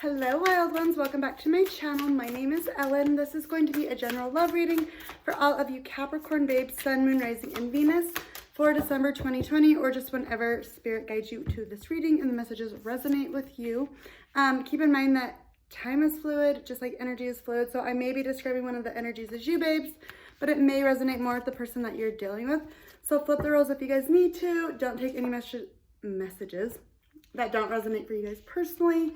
Hello wild ones, welcome back to my channel. My name is Ellen. This is going to be a general love reading for all of you Capricorn babes, Sun, Moon, Rising, and Venus for December 2020, or just whenever Spirit guides you to this reading and the messages resonate with you. Keep in mind that time is fluid, just like energy is fluid, so I may be describing one of the energies as you babes, but it may resonate more with the person that you're dealing with. So flip the roles if you guys need to. Don't take any messages that don't resonate for you guys personally.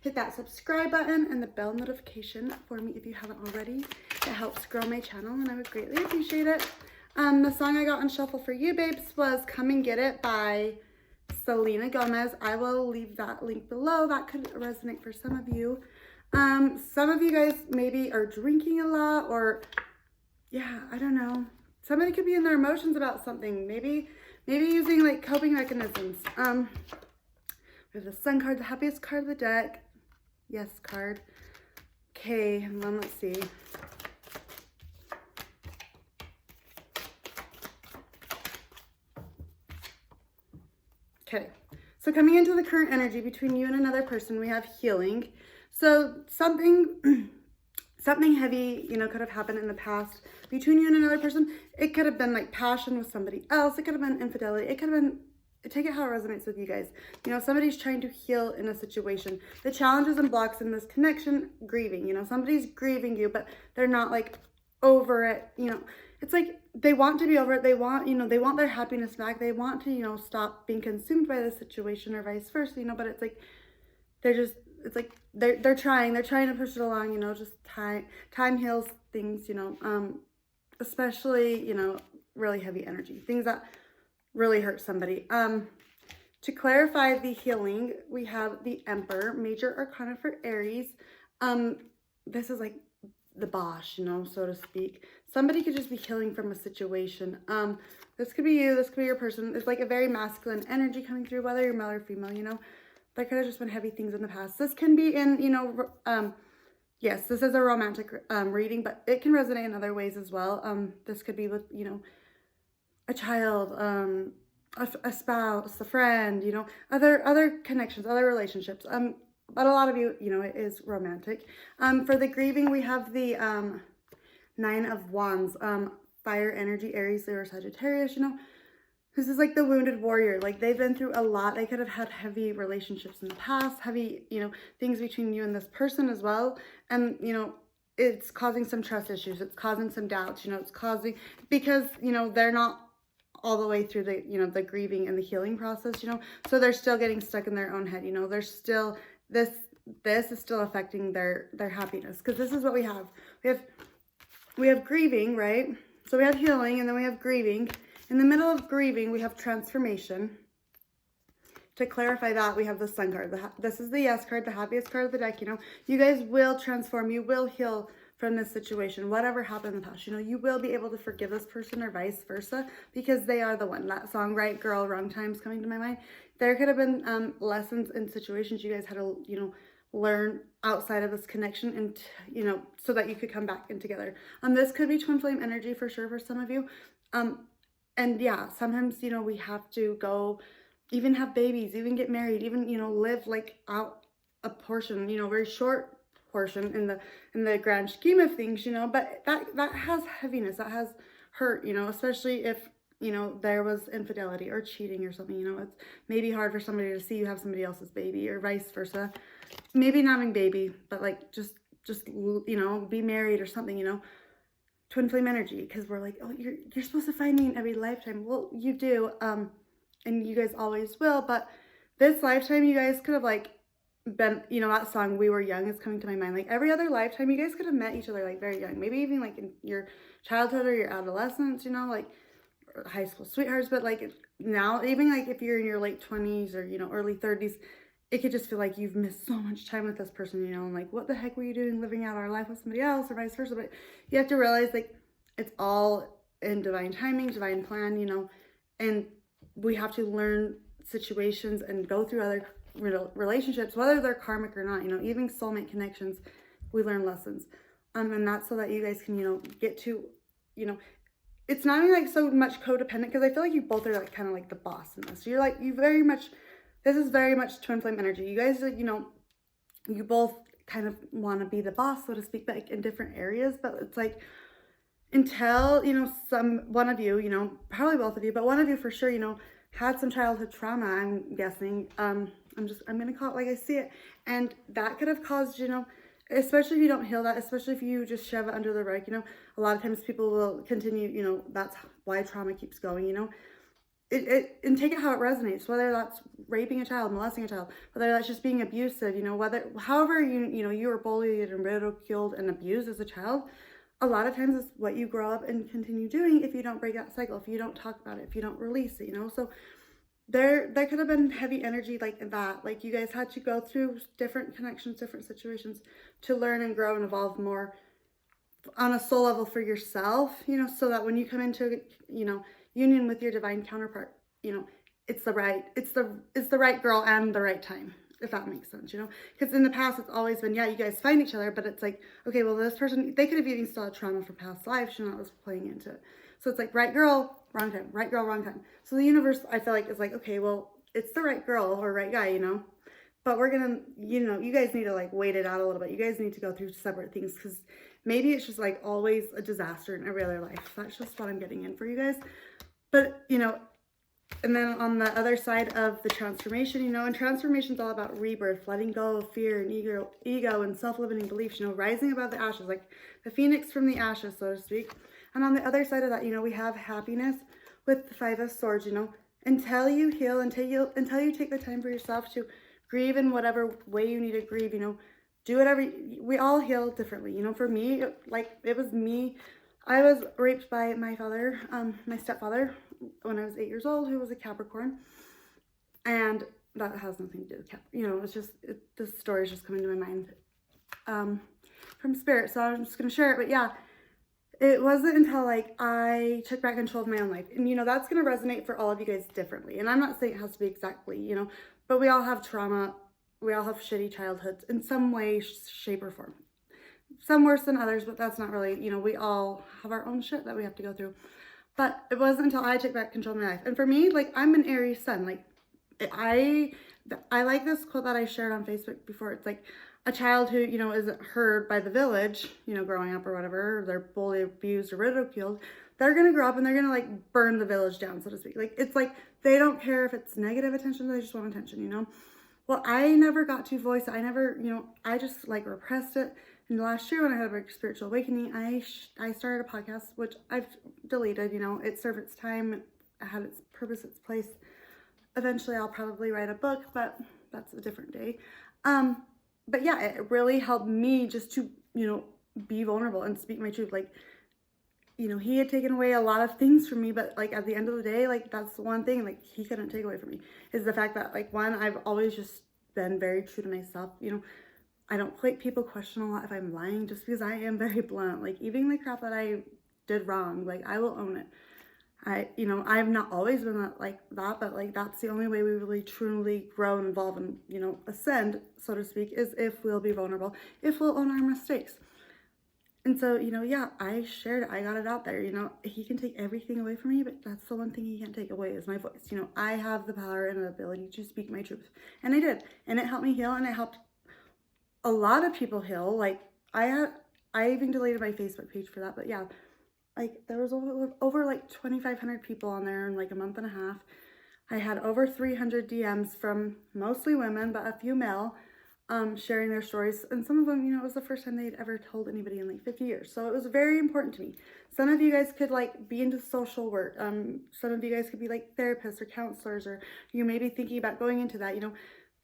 Hit that subscribe button and the bell notification for me if you haven't already. It helps grow my channel and I would greatly appreciate it. The song I got on shuffle for you babes was Come and Get It by Selena Gomez. I will leave that link below. That could resonate for some of you. Some of you guys maybe are drinking a lot, or yeah, I don't know. Somebody could be in their emotions about something. Maybe using like coping mechanisms. We have the Sun card, the happiest card of the deck. Yes card. Okay, and then let's see. Okay, so coming into the current energy between you and another person, we have healing. So something heavy, could have happened in the past between you and another person. It could have been like passion with somebody else. It could have been infidelity. It could have been, take it how it resonates with you guys. Somebody's trying to heal in a situation. The challenges and blocks in this connection, grieving. Somebody's grieving you, but they're not like over it. It's like they want to be over it. They want, they want their happiness back. They want to, stop being consumed by the situation or vice versa, but it's like they're trying to push it along, just time heals things, especially, really heavy energy, things that really hurt somebody. To clarify the healing, we have the Emperor, major arcana for Aries. This is like the boss, so to speak. Somebody could just be healing from a situation. This could be you, this could be your person. It's like a very masculine energy coming through, whether you're male or female, That could have just been heavy things in the past. This can be in, yes, this is a romantic reading, but it can resonate in other ways as well. This could be with, a child, a spouse, a friend, other connections, other relationships. But a lot of you, it is romantic. For the grieving, we have the Nine of Wands, fire energy, Aries, Leo, Sagittarius, This is like the wounded warrior. Like they've been through a lot. They could have had heavy relationships in the past, heavy, things between you and this person as well. And, it's causing some trust issues. It's causing some doubts, it's causing, because, they're not all the way through the, the grieving and the healing process, so they're still getting stuck in their own head, they're still, this is still affecting their happiness. Because this is what we have. We have grieving, right? So we have healing and then we have grieving. In the middle of grieving, we have transformation. To clarify that, we have the Sun card. This is the Yes card, the happiest card of the deck. You guys will transform. You will heal from this situation. Whatever happened in the past, you will be able to forgive this person or vice versa, because they are the one. That song, Right Girl, Wrong Time's coming to my mind. There could have been lessons and situations you guys had to, learn outside of this connection, and, so that you could come back in together. This could be twin flame energy for sure for some of you. And yeah, sometimes, we have to go, even have babies, even get married, even, live like out a portion, very short portion in the grand scheme of things, but that has heaviness, that has hurt, especially if, there was infidelity or cheating or something, it's maybe hard for somebody to see you have somebody else's baby or vice versa. Maybe not having baby, but like just, be married or something, twin flame energy, because we're like, oh, you're supposed to find me in every lifetime. Well, you do, and you guys always will, but this lifetime you guys could have like been, that song We Were Young is coming to my mind. Like every other lifetime you guys could have met each other like very young, maybe even like in your childhood or your adolescence, like high school sweethearts. But like now, even like if you're in your late 20s or early 30s, it could just feel like you've missed so much time with this person, and like, what the heck were you doing living out our life with somebody else or vice versa? But you have to realize like it's all in divine timing, divine plan, and we have to learn situations and go through other relationships, whether they're karmic or not, even soulmate connections, we learn lessons. And that's so that you guys can, get to, it's not even like so much codependent, because I feel like you both are like kind of like the boss in this. So you're like, this is very much twin flame energy. You guys, you both kind of want to be the boss, so to speak, but like in different areas. But it's like, until, you know, one of you, you know, probably both of you, but one of you for sure, you know, had some childhood trauma, I'm guessing. I'm going to call it like I see it. And that could have caused, you know, especially if you don't heal that, especially if you just shove it under the rug, you know, a lot of times people will continue, you know, that's why trauma keeps going, you know. And take it how it resonates, whether that's raping a child, molesting a child, whether that's just being abusive, you know, however you know, you were bullied and ridiculed and abused as a child, a lot of times it's what you grow up and continue doing if you don't break that cycle, if you don't talk about it, if you don't release it, you know. So there could have been heavy energy like that. Like you guys had to go through different connections, different situations to learn and grow and evolve more on a soul level for yourself, you know, so that when you come into, you know, union with your divine counterpart, you know, it's the right girl and the right time, if that makes sense, you know. Because in the past it's always been, yeah, you guys find each other, but it's like, okay, well, this person, they could have even still had trauma from past lives, you know, that was playing into it. So it's like, right girl, wrong time, right girl, wrong time. So the universe, I feel like, is like, okay, well, it's the right girl or right guy, you know, but we're gonna, you know, you guys need to like wait it out a little bit. You guys need to go through separate things, because maybe it's just like always a disaster in every other life. That's just what I'm getting in for you guys. But, you know, and then on the other side of the transformation, you know, and transformation is all about rebirth, letting go of fear and ego and self-limiting beliefs, you know, rising above the ashes, like the phoenix from the ashes, so to speak. And on the other side of that, you know, we have happiness with the Five of Swords, you know, until you heal, until you take the time for yourself to grieve in whatever way you need to grieve, you know, do whatever. We all heal differently, you know. For me, it was me. I was raped by my father, my stepfather, when I was 8 years old, who was a Capricorn, and that has nothing to do with you know, it's just, this story is just coming to my mind from spirit, so I'm just going to share it. But yeah, it wasn't until like I took back control of my own life, and you know, that's going to resonate for all of you guys differently, and I'm not saying it has to be exactly, you know, but we all have trauma, we all have shitty childhoods in some way, shape, or form. Some worse than others, but that's not really, you know, we all have our own shit that we have to go through. But it wasn't until I took back control of my life. And for me, like, I'm an Aries sun. Like, I like this quote that I shared on Facebook before. It's like, a child who, you know, isn't heard by the village, you know, growing up or whatever, they're bullied, abused, or ridiculed, they're going to grow up and they're going to, like, burn the village down, so to speak. Like, it's like, they don't care if it's negative attention, they just want attention, you know? Well, I never got to voice it. I never, you know, I just, like, repressed it. And last year when I had a spiritual awakening, I started a podcast, which I've deleted, you know, it served its time, it had its purpose, its place. Eventually I'll probably write a book, but that's a different day. But yeah, it really helped me just to, you know, be vulnerable and speak my truth. Like, you know, he had taken away a lot of things from me, but like at the end of the day, like that's the one thing like he couldn't take away from me, is the fact that like, one, I've always just been very true to myself, you know. I don't like people question a lot if I'm lying, just because I am very blunt. Like, even the crap that I did wrong, like, I will own it. You know, I've not always been like that, but like, that's the only way we really truly grow and evolve and, you know, ascend, so to speak, is if we'll be vulnerable, if we'll own our mistakes. And so, you know, yeah, I shared it, I got it out there, you know. He can take everything away from me, but that's the one thing he can't take away is my voice. You know, I have the power and the ability to speak my truth, and I did, and it helped me heal, and it helped a lot of people heal. Like, I even deleted my Facebook page for that, but yeah, like, there was over like 2,500 people on there in like a month and a half. I had over 300 DMs from mostly women, but a few male, sharing their stories. And some of them, you know, it was the first time they'd ever told anybody in like 50 years. So it was very important to me. Some of you guys could like be into social work. Some of you guys could be like therapists or counselors, or you may be thinking about going into that, you know.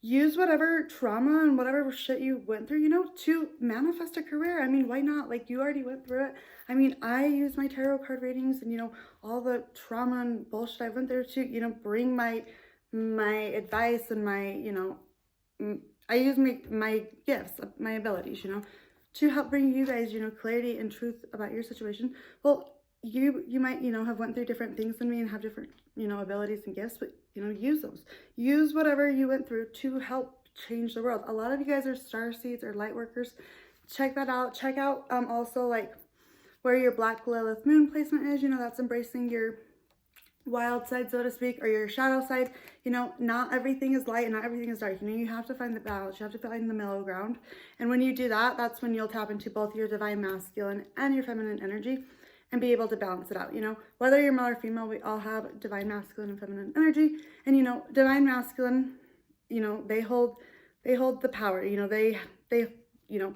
Use whatever trauma and whatever shit you went through, you know, to manifest a career. I mean, why not? Like, you already went through it. I mean, I use my tarot card readings and, you know, all the trauma and bullshit I went through to, you know, bring my advice and my, you know, I use my gifts, my abilities, you know, to help bring you guys, you know, clarity and truth about your situation. Well, you might, you know, have went through different things than me and have different, you know, abilities and gifts, but, you know, use those. Use whatever you went through to help change the world. A lot of you guys are star seeds or light workers. Check that out. Check out also like where your Black Lilith moon placement is. You know, that's embracing your wild side, so to speak, or your shadow side. You know, not everything is light and not everything is dark. You know, you have to find the balance. You have to find the middle ground. And when you do that, that's when you'll tap into both your divine masculine and your feminine energy and be able to balance it out. You know, whether you're male or female, we all have divine masculine and feminine energy. And, you know, divine masculine, you know, they hold the power, you know, they, you know,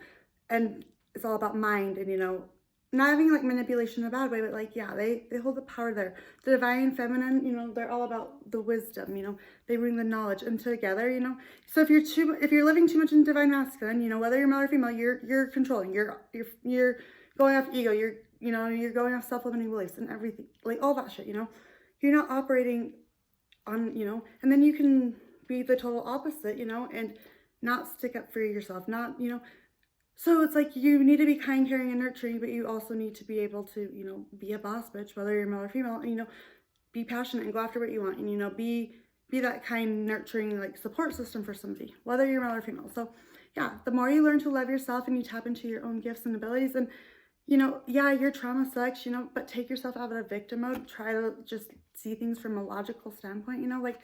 and it's all about mind and, you know, not having like manipulation in a bad way, but like, yeah, they hold the power there. The divine feminine, you know, they're all about the wisdom, you know, they bring the knowledge, and together, you know, so if you're living too much in divine masculine, you know, whether you're male or female, you're controlling, you're going off ego, you know, you're going off self-limiting beliefs and everything, like all that shit, you know, you're not operating on, you know, and then you can be the total opposite, you know, and not stick up for yourself, not, you know, so it's like you need to be kind, caring, and nurturing, but you also need to be able to, you know, be a boss bitch, whether you're male or female, and, you know, be passionate and go after what you want, and, you know, be that kind, nurturing, like, support system for somebody, whether you're male or female. So, yeah, the more you learn to love yourself and you tap into your own gifts and abilities, and, you know, yeah, your trauma sucks, you know, but take yourself out of victim mode. Try to just see things from a logical standpoint, you know, like,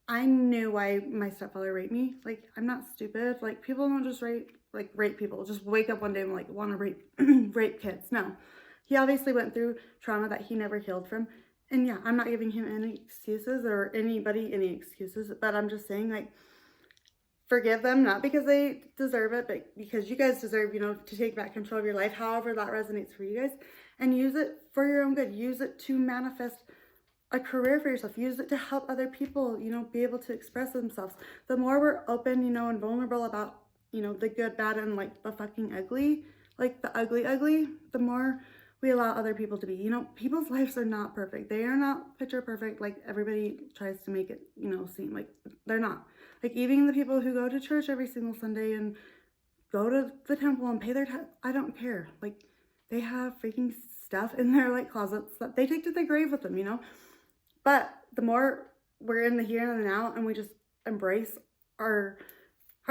I knew why my stepfather raped me. Like, I'm not stupid. Like, people don't just rape people. Just wake up one day and, like, want to rape, rape kids. No. He obviously went through trauma that he never healed from. And, yeah, I'm not giving him any excuses or anybody any excuses. But I'm just saying, like, forgive them, not because they deserve it, but because you guys deserve, you know, to take back control of your life, however that resonates for you guys. And use it for your own good. Use it to manifest a career for yourself. Use it to help other people, you know, be able to express themselves. The more we're open, you know, and vulnerable about, you know, the good, bad, and like the fucking ugly, like the ugly, the more we allow other people to be. You know, people's lives are not perfect. They are not picture perfect like everybody tries to make it, you know, seem. Like, they're not. Like, even the people who go to church every single Sunday and go to the temple and pay their I don't care. Like, they have freaking stuff in their, like, closets that they take to the grave with them, you know. But the more we're in the here and the now, and we just embrace our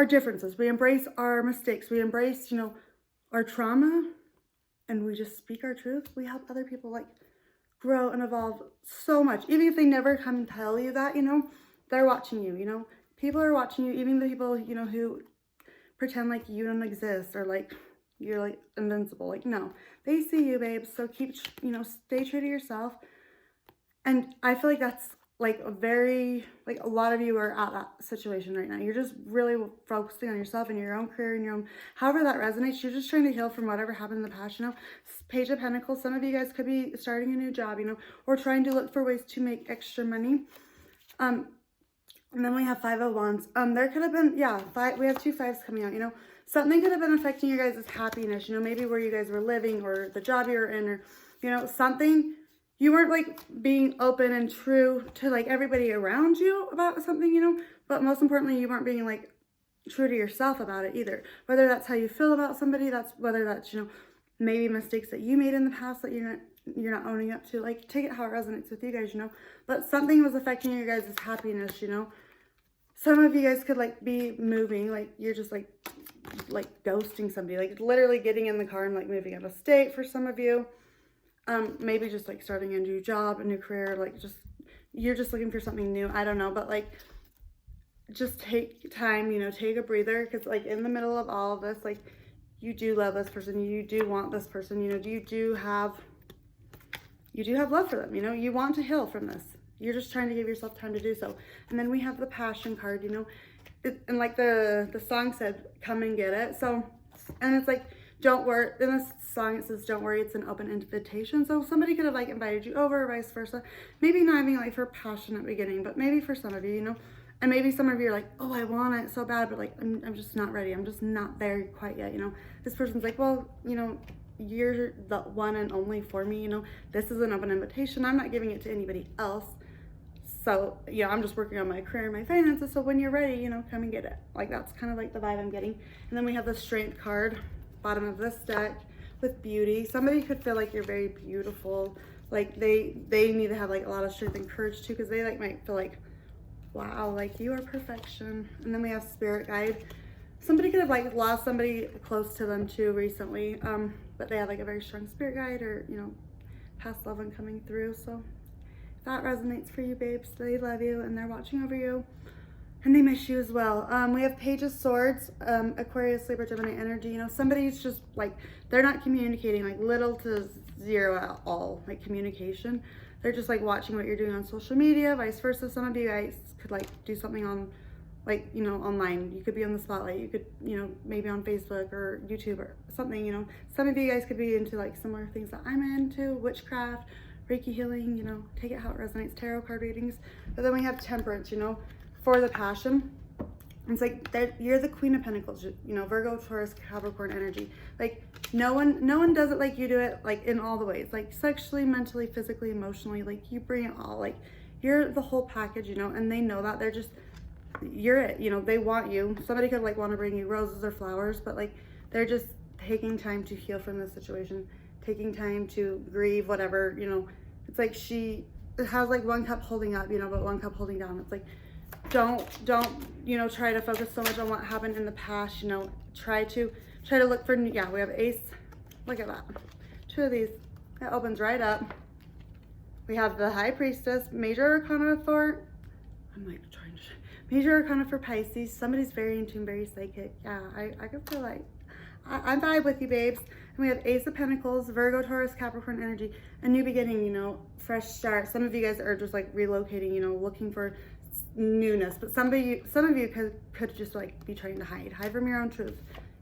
differences, we embrace our mistakes, we embrace, you know, our trauma, and we just speak our truth, we help other people, like, grow and evolve so much. Even if they never come and tell you that, you know, they're watching you, you know. People are watching you, even the people, you know, who pretend like you don't exist or like you're, like, invincible. Like, no, they see you, babe. So keep, you know, stay true to yourself. And I feel like that's, like, a lot of you are at that situation right now. You're just really focusing on yourself and your own career and your own, however that resonates. You're just trying to heal from whatever happened in the past, you know. Page of Pentacles, some of you guys could be starting a new job, you know, or trying to look for ways to make extra money. And then we have Five of Wands. There could have been, yeah, we have 2 5s coming out, you know. Something could have been affecting your guys' happiness, you know, maybe where you guys were living or the job you were in, or, you know, something. You weren't, like, being open and true to, like, everybody around you about something, you know, but most importantly, you weren't being, like, true to yourself about it either. Whether that's how you feel about somebody, whether that's, you know, maybe mistakes that you made in the past that you're not owning up to. Like, take it how it resonates with you guys, you know, but something was affecting your guys' happiness, you know. Some of you guys could, like, be moving, like, you're just, like ghosting somebody, like, literally getting in the car and, like, moving out of state for some of you. Maybe just, like, starting a new job, a new career, like, you're just looking for something new. I don't know, but, like, just take time, you know, take a breather, because, like, in the middle of all of this, like, you do love this person, you do want this person, you know, you do have love for them, you know, you want to heal from this. You're just trying to give yourself time to do so. And then we have the Passion card, you know, and like the song said, come and get it. So, and it's like, don't worry, in this song it says, don't worry, it's an open invitation. So somebody could have, like, invited you over, or vice versa. Maybe not even, like, for passionate beginning, but maybe for some of you, you know. And maybe some of you are like, oh, I want it so bad, but, like, I'm just not ready. I'm just not there quite yet, you know. This person's like, well, you know, you're the one and only for me, you know. This is an open invitation. I'm not giving it to anybody else. So, yeah, I'm just working on my career and my finances. So when you're ready, you know, come and get it. Like, that's kind of like the vibe I'm getting. And then we have the Strength card, bottom of this deck, with beauty. Somebody could feel like you're very beautiful. Like, they need to have, like, a lot of strength and courage too, because they, like, might feel like, wow, like, you are perfection. And then we have Spirit guide. Somebody could have, like, lost somebody close to them too recently, but they have, like, a very strong spirit guide, or, you know, past loved one coming through. So that resonates for you, babes. They love you and they're watching over you. And they miss you as well. We have Page of Swords, Aquarius, Libra, Gemini energy. You know, somebody's just like, they're not communicating, like little to zero at all, like communication. They're just like watching what you're doing on social media, vice versa. Some of you guys could like do something on, like, you know, online. You could be on the spotlight. You could, you know, maybe on Facebook or YouTube or something, you know. Some of you guys could be into like similar things that I'm into, witchcraft, Reiki healing, you know, take it how it resonates, tarot card readings. But then we have Temperance, you know, for the passion. It's like you're the Queen of Pentacles, you know, Virgo, Taurus, Capricorn energy. Like no one does it like you do it, like in all the ways, like sexually, mentally, physically, emotionally, like you bring it all, like you're the whole package, you know, and they know that. They're just, you're it, you know, they want you. Somebody could like want to bring you roses or flowers, but like they're just taking time to heal from this situation, taking time to grieve, whatever, you know. It's like she has like one cup holding up, you know, but one cup holding down. It's like, don't, you know, try to focus so much on what happened in the past, you know, try to look for, yeah, we have Ace, look at that, 2 of these, it opens right up. We have the High Priestess, Major Arcana for, I'm like trying to, Major Arcana for Pisces. Somebody's very in tune, very psychic. Yeah, I could feel like, I vibe with you, babes. And we have Ace of Pentacles, Virgo, Taurus, Capricorn energy, a new beginning, you know, fresh start. Some of you guys are just like relocating, you know, looking for newness, but some of you could just like be trying to hide from your own truth,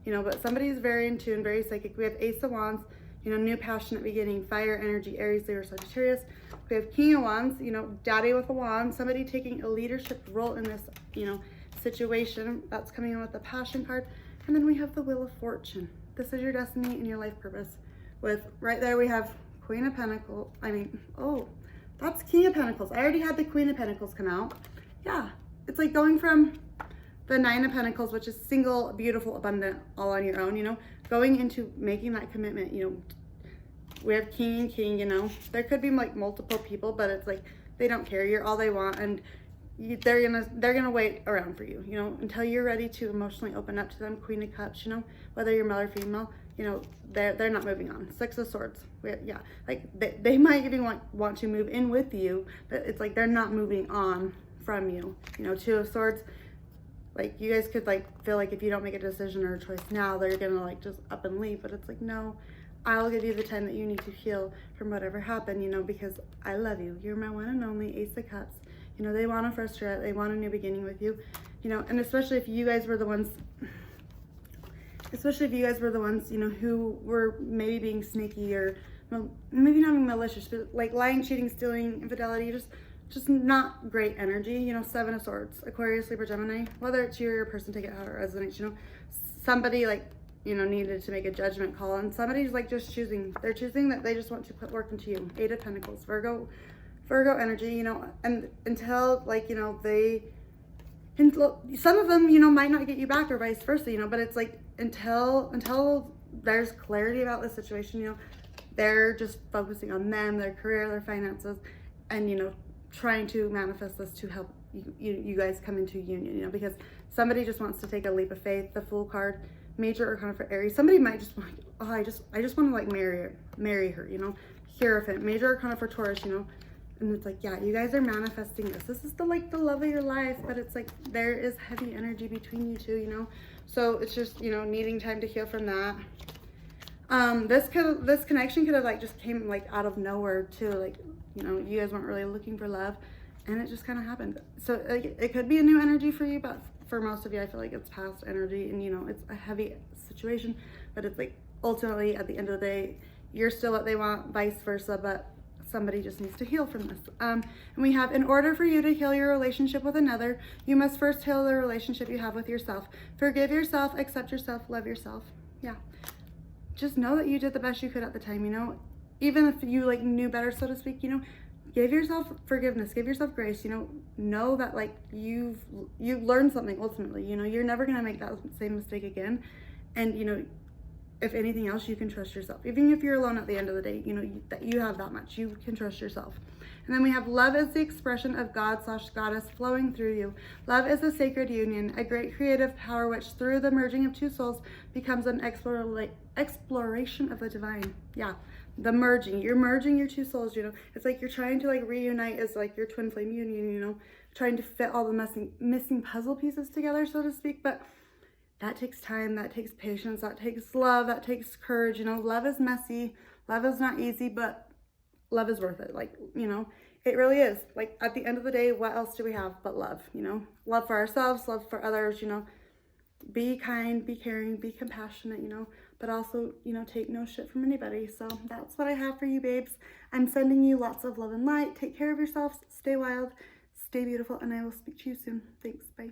you know. But somebody's very in tune, very psychic. We have Ace of Wands, you know, new passionate beginning, fire energy, Aries, Leo, Sagittarius. We have King of Wands, you know, daddy with a wand, somebody taking a leadership role in this, you know, situation. That's coming in with the passion card. And then we have the Wheel of Fortune. This is your destiny and your life purpose. With right there we have Queen of Pentacles. Oh, that's King of Pentacles. I already had the Queen of Pentacles come out. Yeah, it's like going from the 9 of Pentacles, which is single, beautiful, abundant, all on your own, you know, going into making that commitment, you know. We have King and King, you know. There could be like multiple people, but it's like they don't care. You're all they want, and they're gonna wait around for you, you know, until you're ready to emotionally open up to them. Queen of Cups, you know, whether you're male or female, you know, they're not moving on. 6 of Swords, yeah, like they might even want to move in with you, but it's like they're not moving on from you, you know. 2 of Swords, like you guys could like feel like if you don't make a decision or a choice now, they're gonna like just up and leave. But it's like, no, I'll give you the time that you need to heal from whatever happened, you know, because I love you. You're my one and only. Ace of Cups, you know, they want a fresh start, they want a new beginning with you, you know. And especially if you guys were the ones, you know, who were maybe being sneaky or, well, maybe not being malicious, but like lying, cheating, stealing, infidelity, just not great energy, you know. 7 of Swords, Aquarius, Libra, Gemini, whether it's you or your person, take it how it resonates, you know. Somebody like, you know, needed to make a judgment call, and somebody's like just they're choosing that they just want to put work into you. 8 of Pentacles, Virgo energy, you know. And until like, you know, some of them, you know, might not get you back or vice versa, you know. But it's like until there's clarity about the situation, you know, they're just focusing on them, their career, their finances, and, you know, trying to manifest this to help you guys come into union, you know, because somebody just wants to take a leap of faith. The Fool card, Major Arcana for Aries. Somebody might just want, oh, I just want to like marry her, you know. Hierophant, Major Arcana for Taurus, you know. And it's like, yeah, you guys are manifesting this. This is the love of your life, but it's like there is heavy energy between you two, you know. So it's just, you know, needing time to heal from that. This connection could have like just came like out of nowhere too, like, you know, you guys weren't really looking for love, and it just kind of happened. So like, it could be a new energy for you, but for most of you, I feel like it's past energy, and, you know, it's a heavy situation, but it's like ultimately at the end of the day, you're still what they want, vice versa, but somebody just needs to heal from this. And we have, in order for you to heal your relationship with another, you must first heal the relationship you have with yourself. Forgive yourself, accept yourself, love yourself. Yeah. Just know that you did the best you could at the time, you know. Even if you like knew better, so to speak, you know, give yourself forgiveness, give yourself grace, you know that like you've learned something ultimately, you know. You're never gonna make that same mistake again. And, you know, if anything else, you can trust yourself. Even if you're alone at the end of the day, you know, that you have that much. You can trust yourself. And then we have love is the expression of God/goddess flowing through you. Love is a sacred union, a great creative power which through the merging of two souls becomes an exploration of the divine. Yeah, the merging. You're merging your two souls, you know. It's like you're trying to like reunite as like your twin flame union, you know, trying to fit all the missing puzzle pieces together, so to speak. But that takes time, that takes patience, that takes love, that takes courage. You know, love is messy, love is not easy, but love is worth it. Like, you know, it really is. Like, at the end of the day, what else do we have but love, you know? Love for ourselves, love for others, you know. Be kind, be caring, be compassionate, you know, but also, you know, take no shit from anybody. So that's what I have for you, babes. I'm sending you lots of love and light. Take care of yourselves, stay wild, stay beautiful, and I will speak to you soon. Thanks, bye.